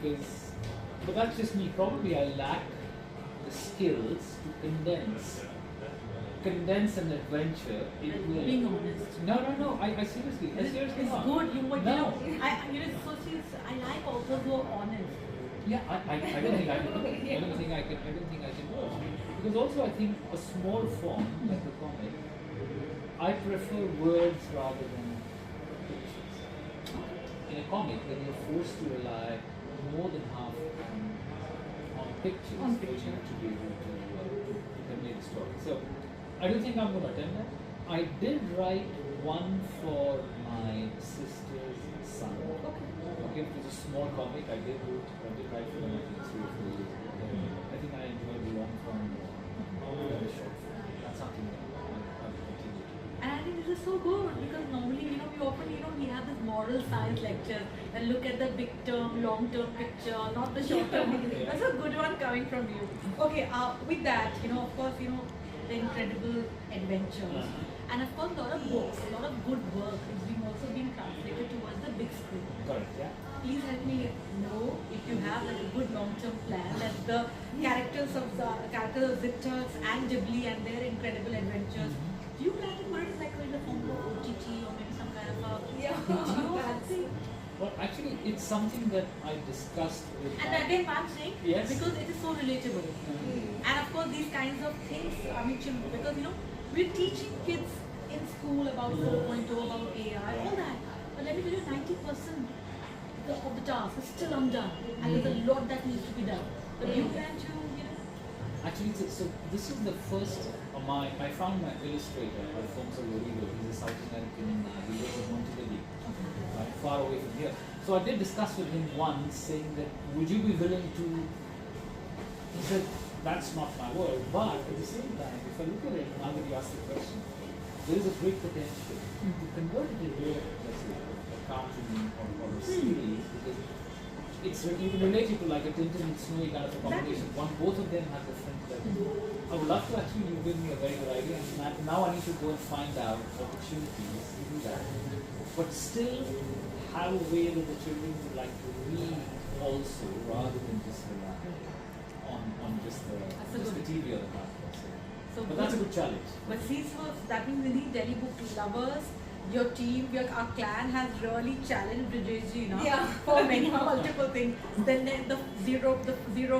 because, but that's just me. Probably I lack the skills to condense an adventure into a. Being honest. No. I seriously. I seriously It's not. good. You would, No. I like authors who are honest. Yeah, I don't think I can. I don't think I can do it. Because also I think a small form like a comic, I prefer words rather than pictures. In a comic, when you're forced to rely more than half on pictures, for you to be able to convey the story. So I don't think I'm going to attempt that. I did write one for my sister's son. Okay, it was a small comic. I did write for them I think 3 or 4 years ago. I think I enjoyed the long form more than the short form. That's something that I will continue to do. And I think this is so good because normally, we often, we have this moral science lectures and look at the big term, long term picture, not the short term. That's a good one coming from you. Okay, with that, of course, the incredible adventures. And of course, a lot of books, a lot of good work is also being translated towards the big screen. Correct, yeah. Please help me know if you have like a good long-term plan that the characters of Zitters and Ghibli and their incredible adventures. Do you plan to put it like in the form of OTT or maybe some kind of a video or something? Well, actually, it's something that I discussed with. And again, I'm saying Yes. because it is so relatable. And of course, these kinds of things, because we're teaching kids in school about 4.0, about AI, all that. But let me tell you, 90% of the task is still undone, and there's a lot that needs to be done. But you plan to, Actually, so this is the first. I found my illustrator, Alfonso Lorido. He's a South American. He lives in Montevideo, right, far away from here. So I did discuss with him once, saying that would you be willing to? He said that's not my word, but at the same time, if I look at it, now that you asked the question, there is a great potential to convert it into, let's say, a cartoon or a series, because you can relate it to like a Tintin and Snowy kind of a combination. Both of them have different levels. I would love to actually, you give me a very good idea, and now I need to go and find out opportunities to do that. But still have a way that the children would like to read also, rather than just rely on just the TV or the cartoon. But that's a good challenge. But see, so that means Nidhi, Delhi book lovers, your team, our clan has really challenged Brijesh Ji for many multiple things. Then the zero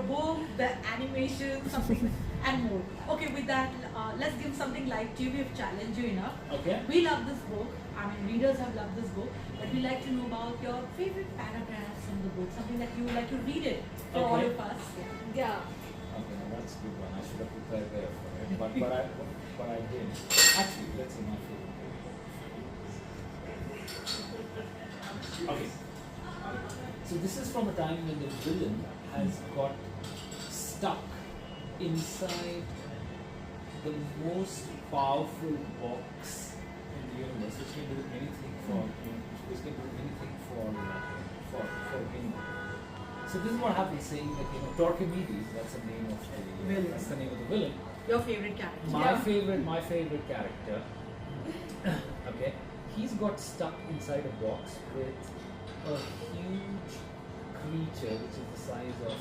book, the animation, something and more. Okay, with that, let's give something light to you. We've challenged you enough. Okay. We love this book. I mean, readers have loved this book. But we'd like to know about your favorite paragraphs in the book. Something that you would like to read it for all of us. Yeah. Okay, now that's a good one. I should have prepared there for it, but I didn't. Actually, let's see my favorite. Okay. So this is from a time when the villain has got stuck inside the most powerful box in the universe, which can do anything for anyone. So this is what happens, saying that Torquemides, that's the name of the villain. Your favorite character. My favorite character. Okay, he's got stuck inside a box with a huge creature which is the size of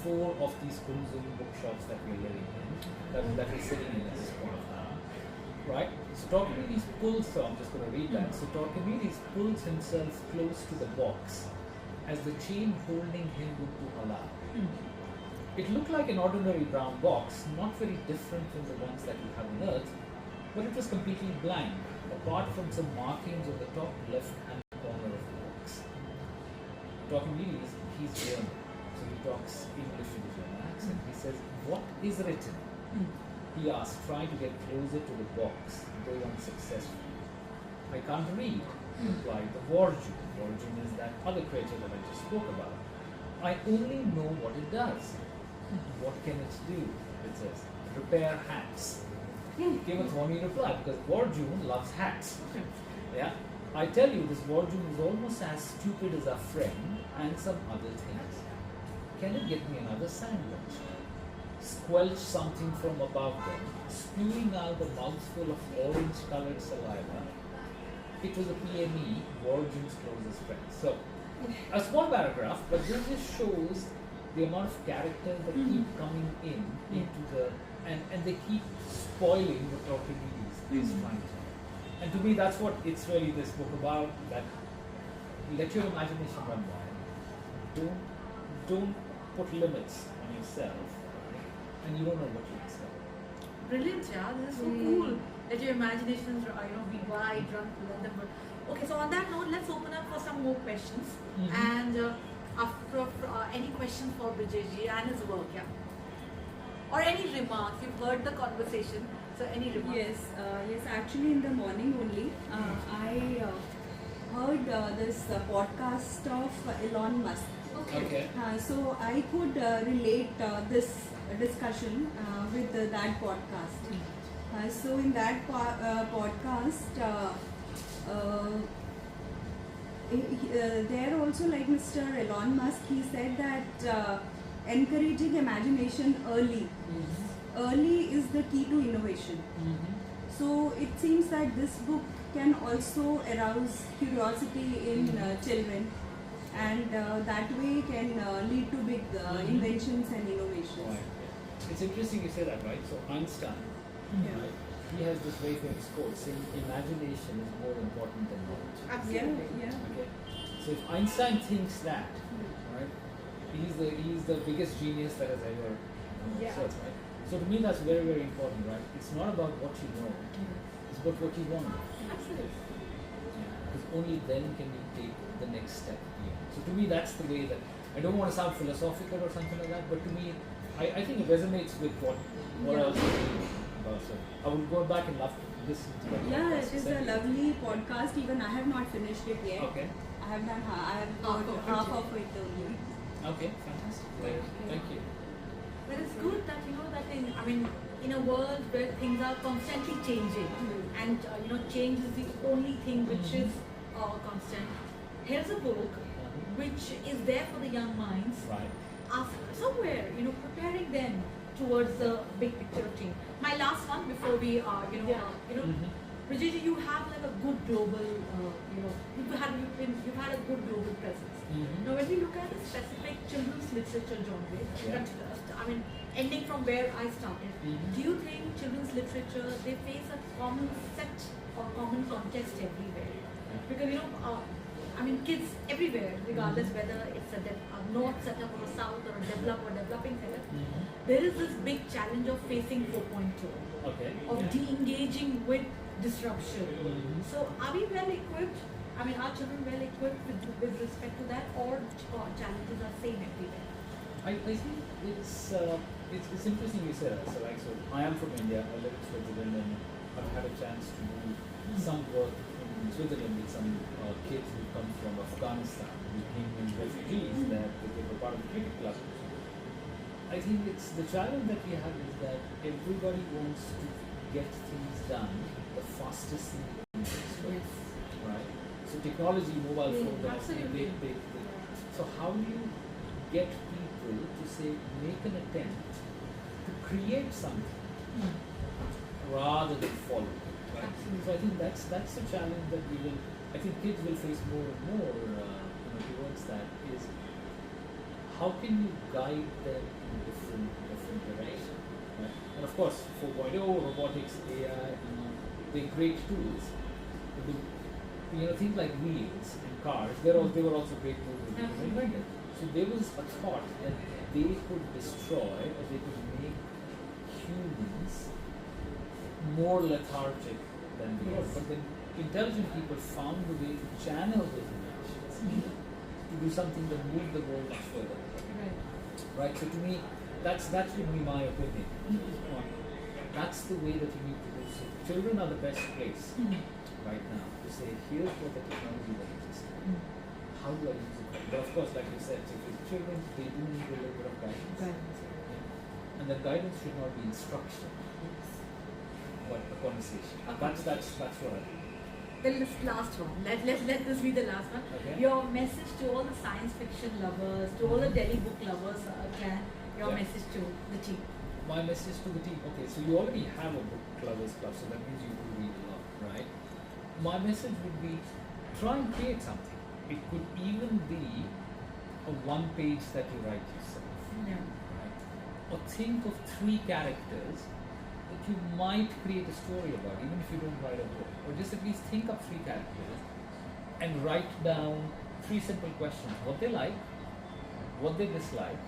4 of these Kunzum bookshops that we're living in, that we're sitting in at this point of time. Right? So Torquemides pulls, so I'm just going to read that. So Torquemides pulls himself close to the box as the chain holding him would to allow. It looked like an ordinary brown box, not very different from the ones that we have on Earth, but it was completely blank, apart from some markings on the top left-hand corner of the box. Torquemides, he's German, so he talks English in his German accent. He says, "What is written?" He asks, trying to get closer to the box, though unsuccessful. "I can't read," replied the Warju. Warju is that other creature that I just spoke about. "I only know what it does." "What can it do?" It says, "Repair hats." Give a thorny reply, because Warjun loves hats. Yeah, I tell you, this Warjun is almost as stupid as our friend and some other things. "Can you get me another sandwich?" Squelch something from above them, spewing out a mouthful of orange-colored saliva. It was a PME, Warjun's closest friend. So, a small paragraph, but this just shows the amount of characters that keep coming in into the and they keep spoiling what Dr. Nidhi is trying to. And to me, that's what it's really this book about. That let your imagination run wild. Don't put limits on yourself, and you don't know what you discover. Brilliant, yeah. This is so cool. Let your imaginations, be wide, run, let them run. Okay, so on that note, let's open up for some more questions. And after any questions for Brijesh Ji and his work, yeah. Or any remarks? You've heard the conversation, so any remarks? Yes. Actually, in the morning only, I heard this podcast of Elon Musk. Okay. So I could relate this discussion with that podcast. So in that podcast, there also, like Mr. Elon Musk, he said that encouraging imagination early is the key to innovation. So it seems that this book can also arouse curiosity in children, and that way can lead to big inventions and innovations. Right. It's interesting you say that, right? So Einstein, right? He has this very famous quote saying, "Imagination is more important than knowledge." Absolutely. Yeah. Okay. So if Einstein thinks that, right, he's the biggest genius that has ever observed, right? So to me, that's very, very important, right? It's not about what you know; it's about what you want. Absolutely. Because only then can you take the next step. So to me, that's the way that I don't want to sound philosophical or something like that, but to me, I think it resonates with what I was thinking about. So I would go back and love to listen to that. Yeah, it is a lovely podcast. Even I have not finished it yet. Okay. I have done half of it only. Okay, fantastic. Thank you. But it's good that in a world where things are constantly changing, and change is the only thing which is constant. Here's a book which is there for the young minds. Right. Somewhere, preparing them towards the big picture of change. My last one before we Brijesh, you have like a good global, you've had a good global presence. Now, when we look at a specific children's literature genre, ending from where I started, do you think children's literature, they face a common set or common context everywhere? Because kids everywhere, regardless whether it's a north setup or a south or a developed or developing setup, there is this big challenge of facing 4.2, of de-engaging with disruption. So are we well equipped? Are children well equipped with respect to that, or challenges are same everywhere? I think it's interesting you said that. So I am from India. I live in Switzerland, and I've had a chance to do some work in Switzerland with some kids who come from Afghanistan, who came in refugees that they were part of the cricket club. I think it's the challenge that we have is that everybody wants to get things done the fastest thing they can, right? So technology, mobile phone, that's a big. So how do you get people to say make an attempt to create something rather than follow? Right? So I think that's the challenge that I think kids will face more and more towards that is how can you guide them in different direction, right? And of course 4.0, robotics, AI, they're great tools. But things like wheels and cars, they were also great tools that were invented. So there was a thought that they could destroy or they could make humans more lethargic than they were. But then intelligent people found a way to channel those emotions to do something that moved the world much further. Right? So to me, that's would be my opinion. That's the way that you need to do. So children are the best place right now to say, here's what the technology that exists. How do I use it? But of course, like you said, so with children, they do need a little bit of guidance. And the guidance should not be instruction, but a conversation. That's what I think. The last one. Let this be the last one. Okay. Your message to all the science fiction lovers, to all the Delhi book lovers, your message to the team. My message to the team. Okay, so you already have a book lovers club, so that means you do read a lot, right? My message would be try and create something. It could even be a one page that you write yourself. Yeah. Right? Or think of 3 characters that you might create a story about, even if you don't write a book. Or just at least think of 3 characters and write down 3 simple questions. What they like, what they dislike,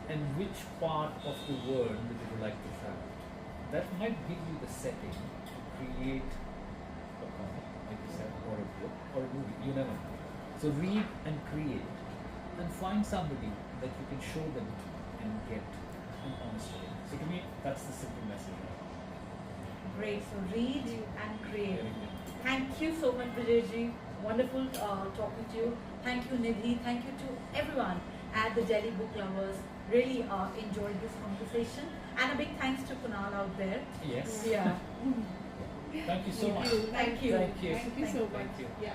and which part of the world would you like to travel to. That might give you the setting to create a comic, like you said, or a book, or a movie. You never know. So read and create, and find somebody that you can show them to and get an honest story. So to me, that's the simple message. Great. So read and create. Very good. Thank you so much, Brijesh Ji. Wonderful talking to you. Thank you, Nidhi. Thank you to everyone at the Delhi Book Lovers. Really enjoyed this conversation. And a big thanks to Kunal out there. Yes. Yeah. Thank you so much. Thank you. Thank you. Thank you so much. Thank you. Yeah.